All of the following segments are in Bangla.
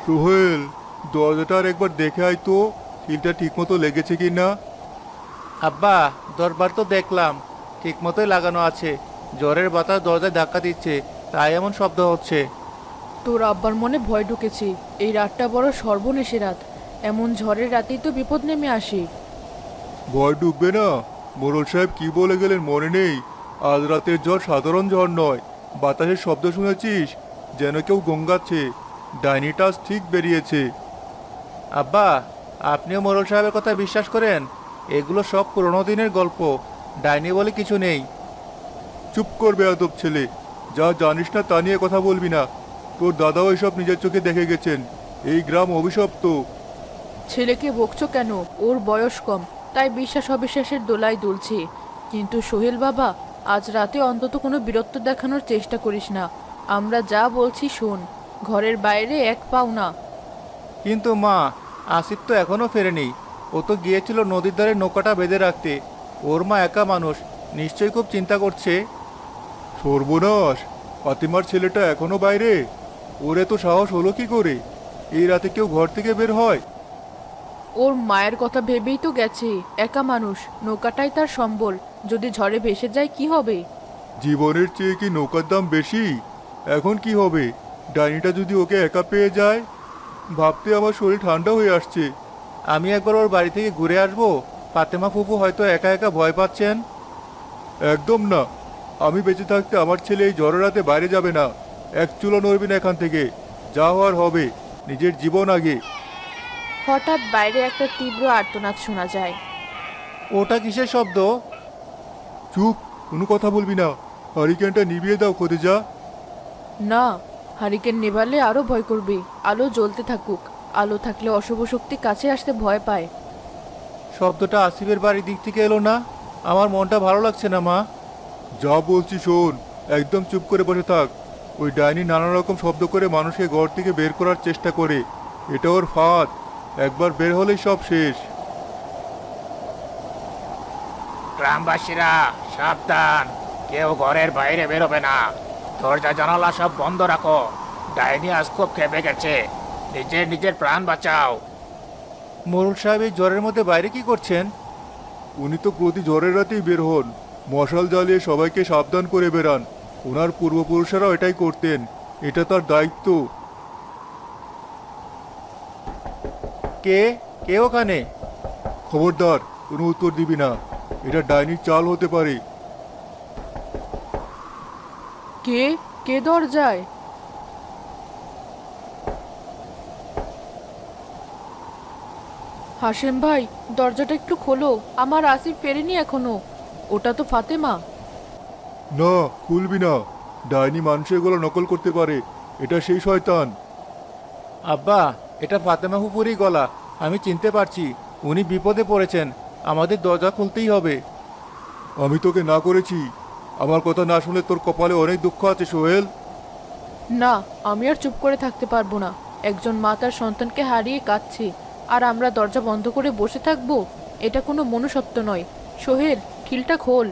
সোহেল, দরজাটা আর একবার দেখে আয় তো, সিলটা ঠিক মতো লেগেছে কি না। আব্বা, দরবার তো দেখলাম, ঠিক মতোই লাগানো আছে। জ্বরের বাতাস দরজায় ধাক্কা দিচ্ছে, তাই এমন শব্দ হচ্ছে। তোর আব্বার মনে ভয় ঢুকেছে। এই রাতটা বড় সর্বনেশে রাত। এমন ঝড়ের রাতেই তো বিপদ নেমে আসে। ভয় ডুববে না? মোড়ল সাহেব কি বলে গেলেন মনে নেই? আজ রাতের ঝড় সাধারণ ঝড় নয়। বাতাসের শব্দ শুনেছিস? যেন কেউ গঙ্গাচ্ছে। ডাইনিটা আজ ঠিক বেরিয়েছে। আব্বা, আপনিও মোরল সাহেবের কথা বিশ্বাস করেন? এগুলো সব পুরোনো দিনের গল্প, ডাইনি বলে কিছু নেই। চুপ কর বেয়াদব ছেলে, যা জানিস না তা নিয়ে কথা বলবি না। তোর দাদাও এসব নিজের চোখে দেখে গেছেন। এই গ্রাম অভিশপ্ত। ছেলেকে বকছো কেন? ওর বয়স কম, তাই বিশ্বাস অবিশ্বাসের দোলায় দুলছে। কিন্তু সোহেল বাবা, আজ রাতে অন্তত কোনো বীরত্ব দেখানোর চেষ্টা করিস না। আমরা যা বলছি শোন, ঘরের বাইরে এক পাও না। কিন্তু মা, আসিফ তো এখনো ফেরেনি। ও তো গিয়েছিল নদীর ধারে নৌকাটা বেঁধে রাখতে। ওর মা একা মানুষ, নিশ্চয়ই খুব চিন্তা করছে। সর্বনাশ! ফাতিমার ছেলেটা এখনো বাইরে? ওর এত সাহস হলো কি করে? এই রাতে কেউ ঘর থেকে বের হয়? ওর মায়ের কথা ভেবেই তো গেছে। একা মানুষ, নৌকাটাই তার সম্বল। যদি ঝড়ে ভেসে যায় কি হবে? জীবনের চেয়ে কি নৌকার দাম বেশি? এখন কি হবে? ডাইনিটা যদি ওকে একা পেয়ে যায়? ভাবতে আমার শরীর ঠান্ডা হয়ে আসছে। আমি একবার ওর বাড়ি থেকে ঘুরে আসবো। ফাতেমা ফুফু হয়তো একা একা ভয় পাচ্ছেন। একদম না। আমি বেঁচে থাকতে আমার ছেলে এই ঝড়ের রাতে বাইরে যাবে না। এক চুলো নড়বি না এখান থেকে। যা হওয়ার হবে। নিজের জীবন আগে। হঠাৎ বাইরে একটা তীব্র আর্তনাদ শোনা যায়। ওটা কিসের শব্দ? চুপ! কোনো কথা বলবি না। হারিকেনটা নিভিয়ে দাও খোদেজা। না, হারিকেন নেভালে আরো ভয় করবে। আলো জ্বলতে থাকুক। আলো থাকলে অশুভ শক্তি কাছে আসতে ভয় পায়। শব্দটা আসিফের বাড়ির দিক থেকে এলো না? আমার মনটা ভালো লাগছে না মা। যা বলছি শোন। একদম চুপ করে বসে থাক। ওই ডাইনি নানা রকম শব্দ করে মানুষকে ঘর থেকে বের করার চেষ্টা করে। এটা ওর ফাঁদ। একবার বের হলেই সব শেষ। গ্রামবাসীরা সাবধান, কেউ ঘরের বাইরে বেরোবে না। দরজা জানালা সব বন্ধ রাখো। ডাইনি আজ খুব খেপে গেছে। নিজের নিজের প্রাণ বাঁচাও। মোরল সাহেব এই জ্বরের মধ্যে বাইরে কি করছেন? উনি তো প্রতি ঝড়ের রাতেই বের হন। মশাল জ্বালিয়ে সবাইকে সাবধান করে বেরান। ওনার পূর্বপুরুষেরাও এটাই করতেন। এটা তার দায়িত্ব। কে কে ওখানে? খবরদার, কোনো উত্তর দিবি না। এটা ডাইনির চাল হতে পারে। কে? কে দরজায়? হাসেম ভাই, দরজাটা একটু খোলো। আমার আসিফ ফেরেনি এখনো। ওটা তো ফাতেমা। না, খুলবি না। ডাইনি মানুষের গলা নকল করতে পারে। এটা সেই শয়তান। আব্বা, এটা ফাতেমা ফুপুরই গলা। আমি চিনতে পারছি। উনি বিপদে পড়েছেন। আমাদের দরজা খুলতেই হবে। আমি তোকে না করেছি? আমার কথা না শুনলে তোর কপালে অনেক দুঃখ আছে সোহেল। না, আমি আর চুপ করে থাকতে পারবো না। একজন মা তার সন্তানকে হারিয়ে কাঁদছে, আর আমরা দরজা বন্ধ করে বসে থাকবো? এটা কোনো মনুষ্যত্ব নয়। সোহেল, খিলটা খোল।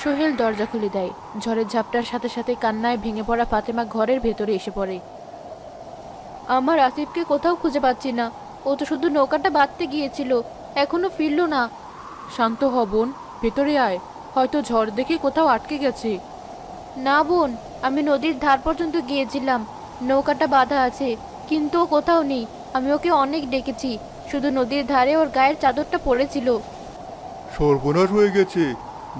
সোহেল দরজা খুলে দেয়। ঝড়ের ঝাপটার সাথে সাথে কান্নায় ভেঙে পড়া ফাতেমা ঘরের ভেতরে এসে পড়ে। আমার আসিফকে কোথাও খুঁজে পাচ্ছি না। ও তো শুধু নৌকাটা বাঁধতে গিয়েছিল, এখনো ফিরলো না। শান্ত হ বোন, ভেতরে আয়। হয়তো ঝড় দেখে কোথাও আটকে গেছে। না বোন, আমি নদীর ধার পর্যন্ত গিয়েছিলাম। নৌকাটা বাঁধা আছে, কিন্তু ও কোথাও নেই। আমি ওকে অনেক ডেকেছি, শুধু নদীর ধারে ওর গায়ের চাদরটা পড়েছিল। সর্বনাশ হয়ে গেছে।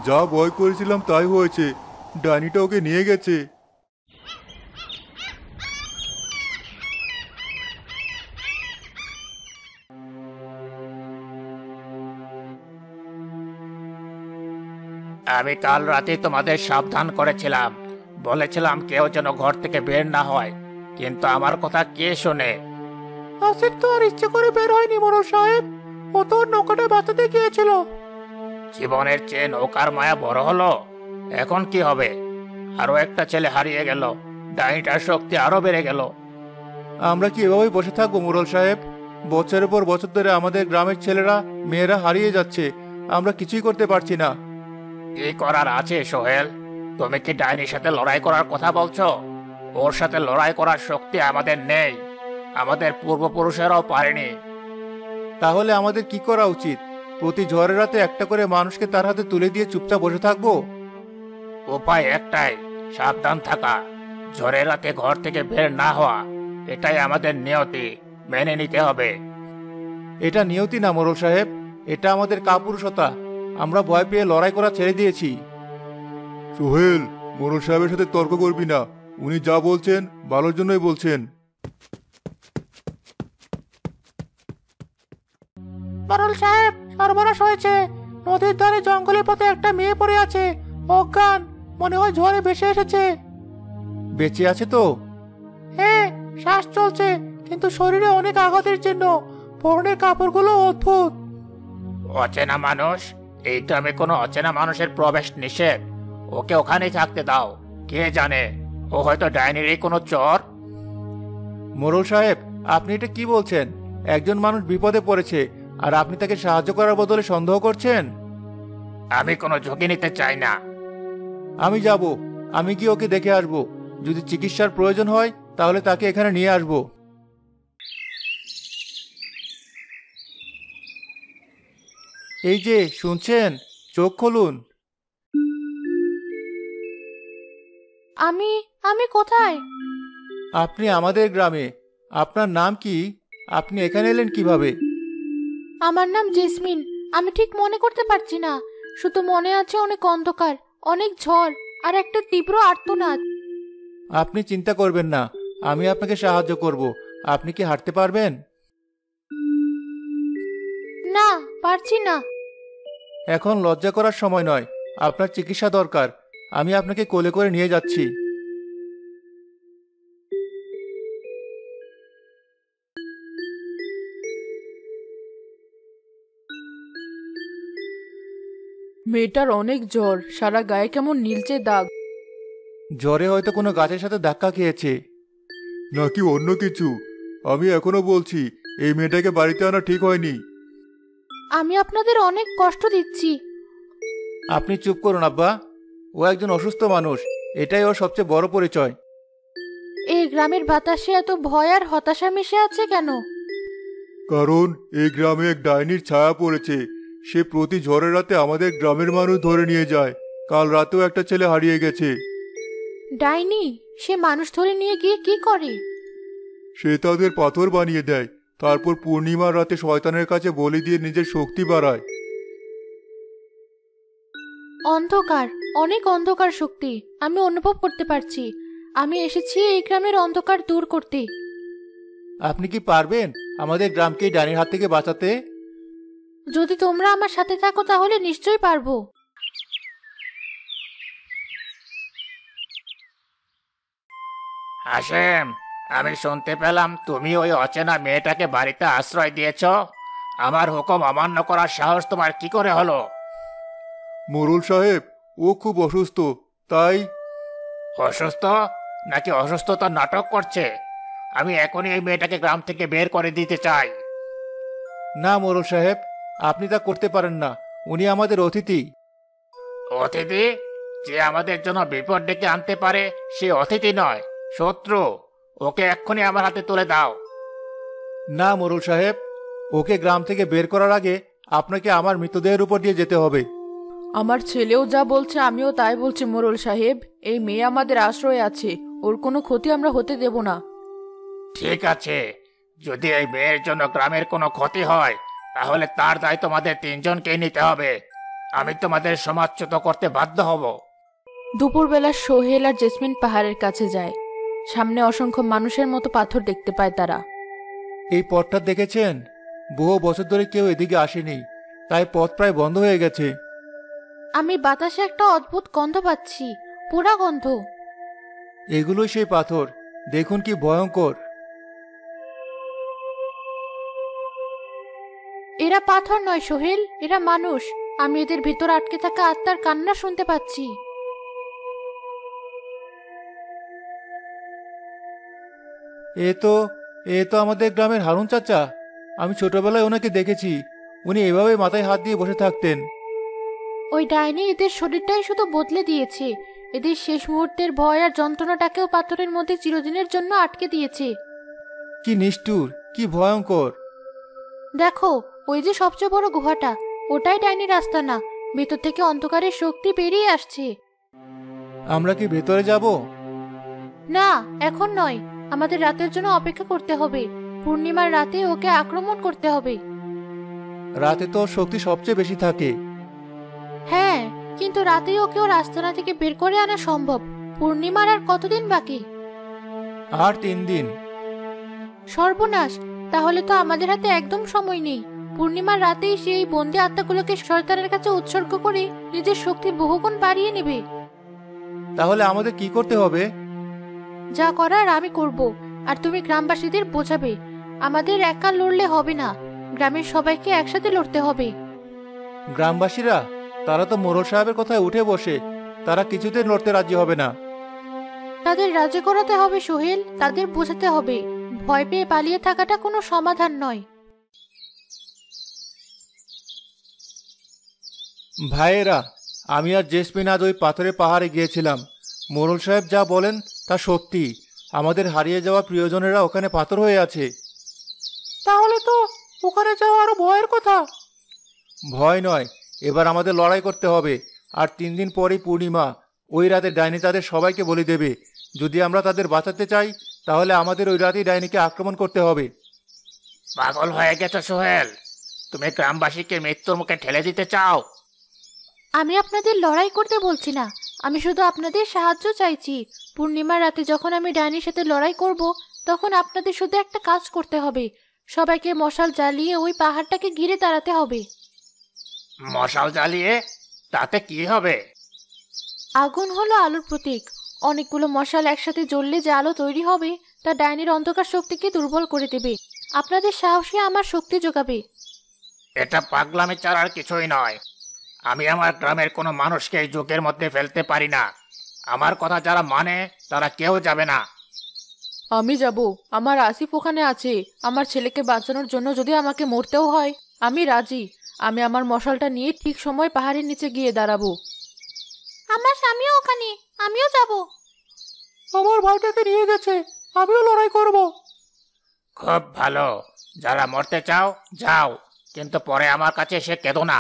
যা ভয় করেছিলাম তাই হয়েছে। ডাইনিটা ওকে নিয়ে গেছে। আমি কাল রাতে তোমাদের সাবধান করেছিলাম, বলেছিলাম কেউ যেন ঘর থেকে বের না হয়, কিন্তু আমার কথা কে শোনে? আসিফ তো আর ইচ্ছে করে বের হয়নি মোরল সাহেব। ও তো ওর নৌকাটা বাঁচাতে গিয়েছিল। জীবনের চেয়ে নৌকার মায়া বড় হলো। এখন কি হবে? আরো একটা ছেলে হারিয়ে গেল। ডাইনিটার শক্তি আরো বেড়ে গেল। আমরা কি এভাবেই বসে থাকবো মোরল সাহেব? বছরের পর বছর ধরে আমাদের গ্রামের ছেলেরা মেয়েরা হারিয়ে যাচ্ছে। আমরা কিছুই করতে পারছি না। কি করার আছে সোহেল? তুমি কি ডাইনির সাথে লড়াই করার কথা বলছো? ওর সাথে লড়াই করার শক্তি আমাদের নেই। আমাদের পূর্বপুরুষেরাও পারেনি। তাহলে আমাদের কি করা উচিত? প্রতি ঝড়ের রাতে একটা করে মানুষকে তার হাতে তুলে দিয়ে চুপচাপ বসে থাকবো? উপায় একটাই, সাবধান থাকা, ঝড়ের রাতে ঘর থেকে বের না হওয়া। এটাই আমাদের নিয়তি, মেনে নিতে হবে। এটা নিয়তি না মোড়ল সাহেব, এটা আমাদের কাপুরুষতা। আমরা ভয় পেয়ে লড়াই করা ছেড়ে দিয়েছি। সোহেল, মোড়ল সাহেবের সাথে তর্ক করবি না। উনি যা বলছেন ভালোর জন্যই বলছেন। মোড়ল সাহেব, সর্বনাশ হয়েছে। নদীর ধারে জঙ্গলের পথে একটা মেয়ে পড়ে আছে, অজ্ঞান। মনে হয় ঝড়ে ভেসে এসেছে। বেঁচে আছে তো? হ্যাঁ, শ্বাস চলছে, কিন্তু শরীরে অনেক আঘাতের চিহ্ন। পরনের কাপড়গুলো অদ্ভুত। অচেনা মানুষ? এই গ্রামে কোনো অচেনা মানুষের প্রবেশ নিষেধ। ওকে ওখানেই থাকতে দাও। কে জানে, ও হয়তো ডাইনিরই কোনো চর। মোড়ল সাহেব, আপনি এটা কি বলছেন? একজন মানুষ বিপদে পড়েছে, আর আপনি তাকে সাহায্য করার বদলে সন্দেহ করছেন? আমি কোনো ঝুঁকি নিতে চাই না। আমি যাব, আমি কি ওকে দেখে আসব। যদি চিকিৎসার প্রয়োজন হয় তাহলে তাকে এখানে নিয়ে আসব। এই যে শুনছেন, চোখ খুলুন। আমি আমি কোথায়? আপনি আমাদের গ্রামে। আপনার নাম কি? আপনি এখানে এলেন কিভাবে? আমার নাম জেসমিন। আমি ঠিক মনে করতে পারছি না, শুধু মনে আছে অনেক অন্ধকার, অনেক ঝড়, আর একটা তীব্র আর্তনাদ। আপনি চিন্তা করবেন না, আমি আপনাকে সাহায্য করব। আপনি কি হাঁটতে পারবেন? না, পারছি না। এখন লজ্জা করার সময় নয়, আপনার চিকিৎসা দরকার। আমি আপনাকে কোলে করে নিয়ে যাচ্ছি। মেয়েটার অনেক জ্বর, সারা গায়ে কেমন নীলচে দাগ। জ্বরে হয়তো কোনো গাছের সাথে ধাক্কা খেয়েছে। নাকি অন্য কিছু? আমি এখনো বলছি, এই মেয়েটাকে বাড়িতে আনা ঠিক হয়নি। আমি আপনাদের অনেক কষ্ট দিচ্ছি। আপনি চুপ করুন আব্বা। ও একজন অসুস্থ মানুষ, এটাই ওর সবচেয়ে বড় পরিচয়। এই গ্রামের বাতাসে এত ভয় আর হতাশা মিশে আছে কেন? কারণ এই গ্রামে এক ডাইনির ছায়া পড়েছে। সে প্রতি ঝড়ের রাতে আমাদের গ্রামের মানুষ ধরে নিয়ে যায়। কাল রাতেও একটা ছেলে হারিয়ে গেছে। ডাইনি? সে মানুষ ধরে নিয়ে গিয়ে কি করে? সে তাদের পাথর বানিয়ে দেয়, তারপর পূর্ণিমার রাতে শয়তানের কাছে বলি দিয়ে নিজের শক্তি বাড়ায়। অন্ধকার, অনেক অন্ধকার শক্তি আমি অনুভব করতে পারছি। আমি এসেছি এই গ্রামের অন্ধকার দূর করতে। আপনি কি পারবেন আমাদের গ্রামকে এই ডাইনির হাত থেকে বাঁচাতে? যদি তোমরা আমার সাথে থাকো তাহলে নিশ্চয়ই পারবো। হাসেম, আমি শুনতে পেলাম তুমি ওই অচেনা মেয়েটাকে বাড়িতে আশ্রয় দিয়েছ। আমার হুকুম অমান্য করার সাহস তোমার কি করে হলো? মোড়ল সাহেব, ও খুব অসুস্থ, তাই। অসুস্থ? নাকি অসুস্থতার নাটক করছে? আমি এখনই এই মেয়েটাকে গ্রাম থেকে বের করে দিতে চাই। না মোড়ল সাহেব, আপনি তা করতে পারেন না। উনি আমাদের অতিথি। অতিথি? যে আমাদের জন্য বিপদ ডেকে আনতে পারে সে অতিথি নয়, শত্রু। ওকে এক্ষুনি আমার হাতে তুলে দাও। না মোড়ল সাহেব, ওকে গ্রাম থেকে বের করার আগে আপনাকে আমার মৃতদেহের উপর দিয়ে যেতে হবে। আমার ছেলেও যা বলছে আমিও তাই বলছি মোড়ল সাহেব। এই মেয়ে আমাদের আশ্রয়ে আছে, ওর কোনো ক্ষতি আমরা হতে দেব না। ঠিক আছে, যদি এই মেয়ের জন্য গ্রামের কোনো ক্ষতি হয় তাহলে তার দায় তোমাদের তিনজনকেই নিতে হবে। আমি তোমাদের সমাজচ্যুত করতে বাধ্য হব। দুপুরবেলা সোহেল আর জেসমিন পাহাড়ের কাছে যায়। সামনে অসংখ্য মানুষের মতো পাথর দেখতে পায় তারা। এই পথটা দেখেছেন? বহু বছর ধরে কেউ এদিকে আসেনি, তাই পথ প্রায় বন্ধ হয়ে গেছে। আমি বাতাসে একটা অদ্ভুত গন্ধ পাচ্ছি, পোড়া গন্ধ। এগুলোই সেই পাথর, দেখুন কি ভয়ঙ্কর। এরা পাথর নয় সোহেল, এরা মানুষ। আমি এদের ভিতর আটকে থাকা আত্মার কান্না শুনতে পাচ্ছি। এ তো আমাদের গ্রামের হারুন চাচা। আমি ছোটবেলায় ওনাকে দেখেছি। উনি এভাবে মাথায় হাত দিয়ে বসে থাকতেন। ওই ডাইনি এদের শরীরটাই শুধু বদলে দিয়েছে। এদের শেষ মুহূর্তের ভয় আর যন্ত্রণাটাকেও পাথরের মধ্যে চিরদিনের জন্য আটকে দিয়েছে। কি নিষ্ঠুর, কি ভয়ঙ্কর! দেখো, ওই যে সবচেয়ে বড় গুহাটা, ওটাই ডাইনি রাস্তা না, ভেতর থেকে অন্ধকারের শক্তি বেরিয়ে আসছে। আমরা কি ভেতরে যাব? না, এখন নয়, আমাদের রাতের জন্য অপেক্ষা করতে হবে। পূর্ণিমার রাতে ওকে আক্রমণ করতে হবে। রাতে তো ওর শক্তি সবচেয়ে বেশি থাকে। হ্যাঁ, কিন্তু রাতেই ওকেও রাস্তা থেকে বের করে আনা সম্ভব। পূর্ণিমার আর কতদিন বাকি? আর 3 দিন। সর্বনাশ, তাহলে তো আমাদের হাতে একদম সময় নেই। পূর্ণিমার রাতেই সেই বন্দি আত্মাগুলোকে শয়তানের কাছে উৎসর্গ করে নিজের শক্তি বহুগুণ বাড়িয়ে নেবে। তাহলে আমাদের কি করতে হবে? যা করার আমি করব, আর তুমি গ্রামবাসীদের বোঝাবে আমাদের একা লড়লে হবে না, গ্রামের সবাইকে একসাথে লড়তে হবে। গ্রামবাসীরা? তারা তো মোড়ল সাহেবের কথায় উঠে বসে, তারা কিছুতেই লড়তে রাজি হবে না। তাদের রাজি করাতে হবে সোহেল, তাদের বোঝাতে হবে ভয় পেয়ে পালিয়ে থাকাটা কোনো সমাধান নয়। ভাইয়েরা, আমি আর জেসমিন আজ ওই পাথরের পাহাড়ে গিয়েছিলাম। মোড়ল সাহেব যা বলেন তা সত্যি, আমাদের হারিয়ে যাওয়া প্রিয়জনেরা ওখানে পাথর হয়ে আছে। তাহলে তো ওখানে যাওয়া আরো ভয়ের কথা। ভয় নয়, এবার আমাদের লড়াই করতে হবে। আর 3 দিন পরেই পূর্ণিমা, ওই রাতে ডাইনি তাদের সবাইকে বলে দেবে। যদি আমরা তাদের বাঁচাতে চাই, তাহলে আমাদের ওই রাতেই ডাইনিকে আক্রমণ করতে হবে। পাগল হয়ে গেছো সোহেল? তুমি গ্রামবাসীকে মৃত্যুর মুখে ঠেলে দিতে চাও? আমি আপনাদের লড়াই করতে বলছি না, আমি শুধু আপনাদের সাহায্য চাইছি। পূর্ণিমার রাতে যখন আমি ডাইনির সাথে লড়াই করব, তখন আপনাদের শুধু একটা কাজ করতে হবে। সবাইকে মশাল জ্বালিয়ে ওই পাহাড়টাকে ঘিরে দাঁড়াতে হবে। মশাল জ্বালিয়ে তাতে কি হবে? আগুন হলো আলোর প্রতীক। অনেকগুলো মশাল একসাথে জ্বললে যে আলো তৈরি হবে, তা ডাইনির অন্ধকার শক্তিকে দুর্বল করে দেবে। আপনাদের সাহসে আমার শক্তি যোগাবে। এটা পাগলামি ছাড়ার কিছুই নয়। আমি আমার গ্রামের কোনো মানুষকে এই যুগের মধ্যে ফেলতে পারি না। আমার কথা যারা মানে তারা কেউ যাবে না। আমি যাব, আমার আসিফ ওখানে আছে। আমার ছেলেকে বাঁচানোর জন্য যদি আমাকে মরতেও হয়, আমি রাজি। আমি আমার মশালটা নিয়ে ঠিক সময় পাহাড়ের নিচে গিয়ে দাঁড়াবো। আমার স্বামীও ওখানে, আমিও যাব। আমার ভাইটাকে নিয়ে গেছে, আমিও লড়াই করব। খুব ভালো, যারা মরতে চাও যাও, কিন্তু পরে আমার কাছে এসে কেঁদো না।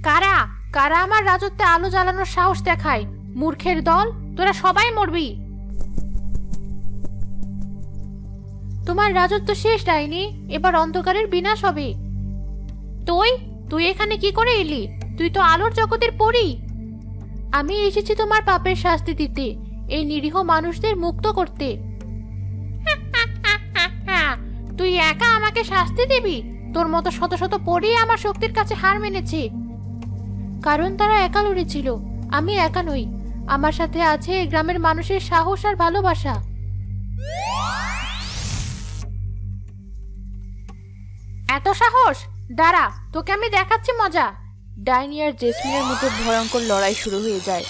কারা কারা আমার রাজত্বে আলো জ্বালানোর সাহস দেখায়? মূর্খের দল, তোরা সবাই মরবি। তোমার রাজত্ব শেষ ডাইনি, এবার অন্ধকারের বিনাশ হবে। তুই তুই এখানে কি করে এলি? তুই তো আলোর জগতের পরী। আমি এসেছি তোমার পাপের শাস্তি দিতে, এই নিরীহ মানুষদের মুক্ত করতে। তুই একা আমাকে শাস্তি দিবি? তোর মতো শত শত পরী আমার শক্তির কাছে হার মেনেছে। কারণ তারা একা লড়েছিল, আমি একা নই। আমার সাথে আছে এই গ্রামের মানুষের সাহস আর ভালোবাসা। এত সাহস? দাঁড়া, তোকে আমি দেখাচ্ছি মজা। ডাইনি আর জেসমিনের মধ্যে ভয়ঙ্কর লড়াই শুরু হয়ে যায়।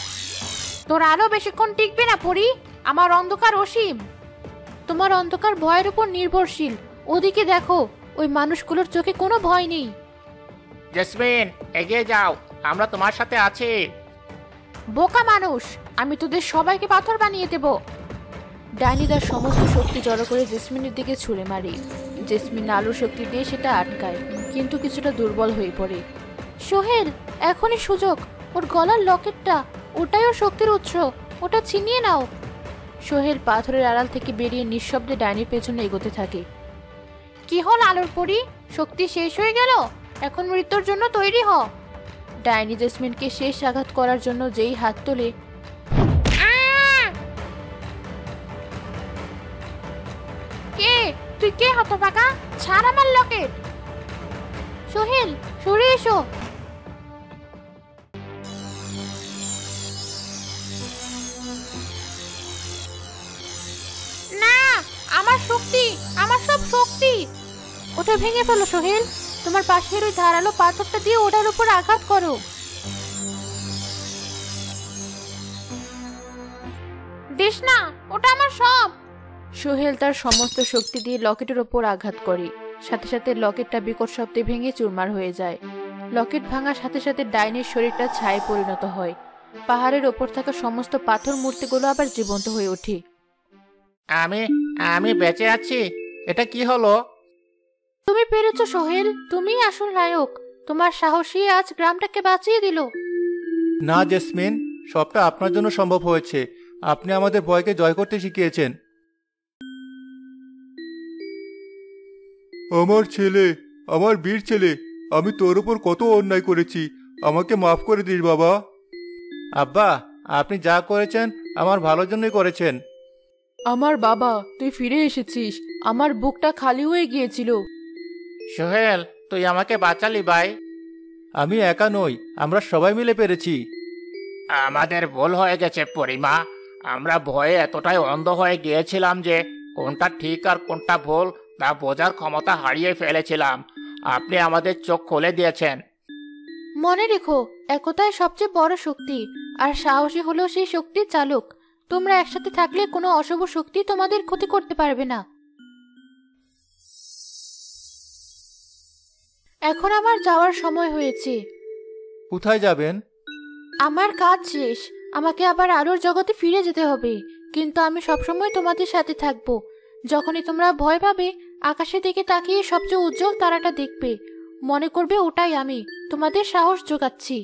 তোর আরো বেশিক্ষণ টিকবে না পরি, আমার অন্ধকার অসীম। তোমার অন্ধকার ভয়ের উপর নির্ভরশীল। ওদিকে দেখো, ওই মানুষগুলোর চোখে কোনো ভয় নেই। জেসমিন, এগিয়ে যাও, আমরা তোমার সাথে আছি। বোকা মানুষ, আমি তোদের সবাইকে পাথর বানিয়ে দেব। ডাইনি তার সমস্ত শক্তি জড়ো করে জেসমিনের দিকে ছুঁড়ে মারে। জেসমিন আলোর শক্তি দিয়ে সেটা আটকায়, কিন্তু কিছুটা দুর্বল হয়ে পড়ে। সোহেল, এখনই সুযোগ। ওর গলার লকেটটা, ওটাই ওর শক্তির উৎস, ওটা ছিনিয়ে নাও। সোহেল পাথরের আড়াল থেকে বেরিয়ে নিঃশব্দে ডাইনির পেছনে এগোতে থাকে। কি হল আলোর পরি? শক্তি শেষ হয়ে গেল? এখন মৃত্যুর জন্য তৈরি হ। ডাইনি জেসমিনকে শেষ আঘাত করার জন্য যেই হাত তোলে, কে তুই? কে হতভাগা? ছাড় আমার লকেট। সোহেল, সরে এসো। না, আমার শক্তি, আমার সব শক্তি। ওটা ভেঙে ফেলো সোহেল। তোমার পাশের ওই ধারালো পাথরটা দিয়ে ওটার উপর আঘাত করো। দিস না, ওটা আমার সব। সোহেল তার সমস্ত শক্তি দিয়ে লকেটের উপর আঘাত করে, সাথে সাথে লকেটটা বিকট শব্দে ভেঙে চুরমার হয়ে যায়। লকেট ভাঙার সাথে সাথে ডাইনির শরীরটা ছায়ে পরিণত হয়। পাহাড়ের ওপর থাকা সমস্ত পাথর মূর্তিগুলো আবার জীবন্ত হয়ে ওঠে। আমি আমি বেঁচে আছি, এটা কি হলো? তুমি পেরেছো সোহেল, তুমিই আসল নায়ক। তোমার সাহসী আজ গ্রামটাকে বাঁচিয়ে দিল। না জেসমিন, সবটা আপনার জন্য সম্ভব হয়েছে। আপনি আমাদের ভয়কে জয় করতে শিখিয়েছেন। আমার ছেলে, আমার বীর ছেলে, আমি তোর উপর কত অন্যায় করেছি, আমাকে মাফ করে দিস বাবা। আব্বা, আপনি যা করেছেন আমার ভালোর জন্যই করেছেন। আমার বাবা, তুই ফিরে এসেছিস। আমার বুকটা খালি হয়ে গিয়েছিল। সোহেল, তুই আমাকে বাঁচালি ভাই। আমি একা নই, আমরা সবাই মিলে পেরেছি। আমাদের ভুল হয়ে গেছে পরিমা। আমরা ভয়ে এতটাই অন্ধ হয়ে গিয়েছিলাম যে কোনটা ঠিক আর কোনটা ভুল তা বোঝার ক্ষমতা হারিয়ে ফেলেছিলাম। আপনি আমাদের চোখ খুলে দিয়েছেন। মনে রেখো, একতাই সবচেয়ে বড় শক্তি, আর সাহসী হলো সেই শক্তির চালক। তোমরা একসাথে থাকলে কোনো অশুভ শক্তি তোমাদের ক্ষতি করতে পারবে না। এখন আমার যাওয়ার সময় হয়েছে। কোথায় যাবেন? আমার কাজ শেষ। আমাকে আবার আলোর জগতে ফিরে যেতে হবে, কিন্তু আমি সবসময় তোমাদের সাথে থাকবো। যখনই তোমরা ভয় পাবে, আকাশের দিকে তাকিয়ে সবচেয়ে উজ্জ্বল তারাটা দেখবে। মনে করবে ওটাই আমি তোমাদের সাহস যোগাচ্ছি।